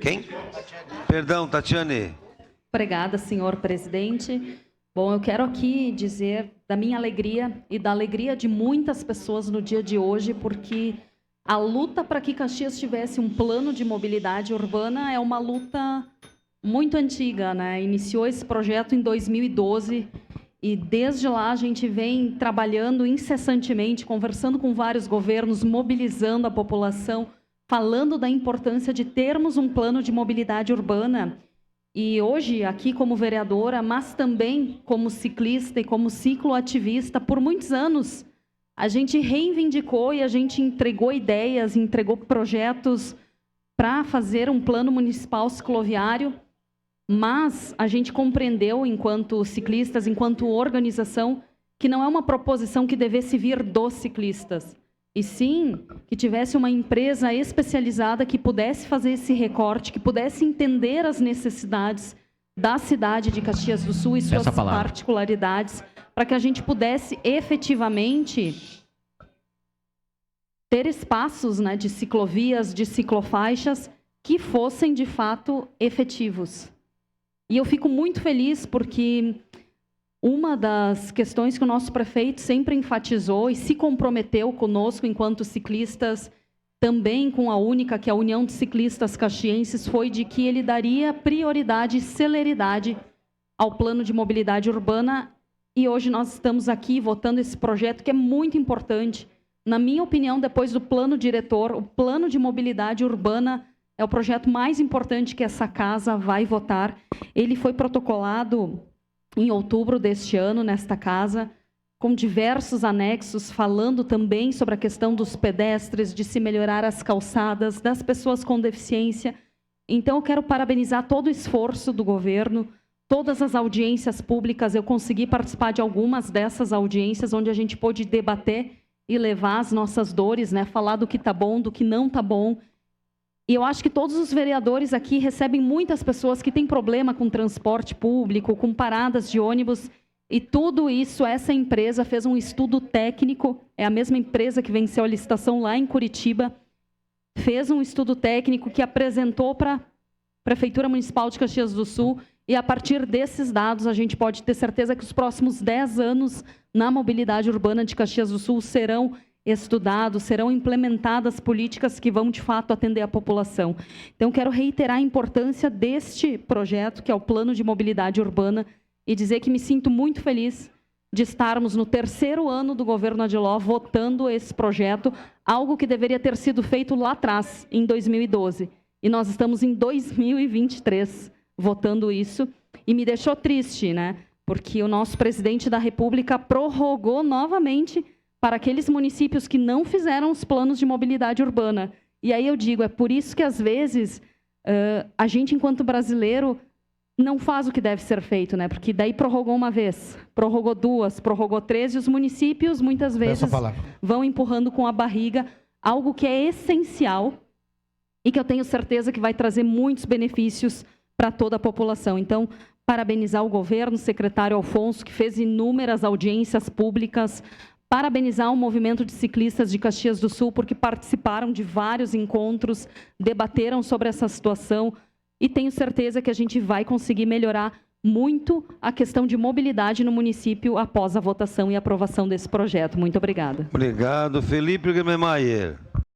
Quem? Perdão, Tatiane. Obrigada, senhor presidente. Bom, eu quero aqui dizer da minha alegria e da alegria de muitas pessoas no dia de hoje, porque a luta para que Caxias tivesse um plano de mobilidade urbana é uma luta muito antiga, né? Iniciou esse projeto em 2012 e desde lá a gente vem trabalhando incessantemente, conversando com vários governos, mobilizando a população, falando da importância de termos um plano de mobilidade urbana. E hoje, aqui como vereadora, mas também como ciclista e como cicloativista, por muitos anos, a gente reivindicou e a gente entregou ideias, entregou projetos para fazer um plano municipal cicloviário, mas a gente compreendeu, enquanto ciclistas, enquanto organização, que não é uma proposição que devesse vir dos ciclistas, e sim que tivesse uma empresa especializada que pudesse fazer esse recorte, que pudesse entender as necessidades da cidade de Caxias do Sul e suas particularidades, para que a gente pudesse efetivamente ter espaços, né, de ciclovias, de ciclofaixas, que fossem de fato efetivos. E eu fico muito feliz porque uma das questões que o nosso prefeito sempre enfatizou e se comprometeu conosco enquanto ciclistas, também com a única, que é a União de Ciclistas Caxienses, foi de que ele daria prioridade e celeridade ao plano de mobilidade urbana. E hoje nós estamos aqui votando esse projeto que é muito importante. Na minha opinião, depois do plano diretor, o plano de mobilidade urbana é o projeto mais importante que essa casa vai votar. Ele foi protocolado em outubro deste ano, nesta casa, com diversos anexos, falando também sobre a questão dos pedestres, de se melhorar as calçadas, das pessoas com deficiência. Então, eu quero parabenizar todo o esforço do governo, todas as audiências públicas. Eu consegui participar de algumas dessas audiências, onde a gente pôde debater e levar as nossas dores, né? Falar do que está bom, do que não está bom. E eu acho que todos os vereadores aqui recebem muitas pessoas que têm problema com transporte público, com paradas de ônibus, e tudo isso, essa empresa fez um estudo técnico, é a mesma empresa que venceu a licitação lá em Curitiba, fez um estudo técnico que apresentou para a Prefeitura Municipal de Caxias do Sul, e a partir desses dados a gente pode ter certeza que os próximos 10 anos na mobilidade urbana de Caxias do Sul serão estudados, serão implementadas políticas que vão, de fato, atender a população. Então, quero reiterar a importância deste projeto, que é o Plano de Mobilidade Urbana, e dizer que me sinto muito feliz de estarmos no 3º ano do governo Adiló votando esse projeto, algo que deveria ter sido feito lá atrás, em 2012. E nós estamos em 2023 votando isso, e me deixou triste, né? Porque o nosso presidente da República prorrogou novamente para aqueles municípios que não fizeram os planos de mobilidade urbana. E aí eu digo, é por isso que, às vezes, a gente, enquanto brasileiro, não faz o que deve ser feito, né? Porque daí prorrogou uma vez, prorrogou 2, prorrogou 3, e os municípios, muitas vezes, vão empurrando com a barriga algo que é essencial e que eu tenho certeza que vai trazer muitos benefícios para toda a população. Então, parabenizar o governo, o secretário Alfonso, que fez inúmeras audiências públicas, parabenizar o movimento de ciclistas de Caxias do Sul, porque participaram de vários encontros, debateram sobre essa situação, e tenho certeza que a gente vai conseguir melhorar muito a questão de mobilidade no município após a votação e aprovação desse projeto. Muito obrigada. Obrigado. Felipe Gemmeyer.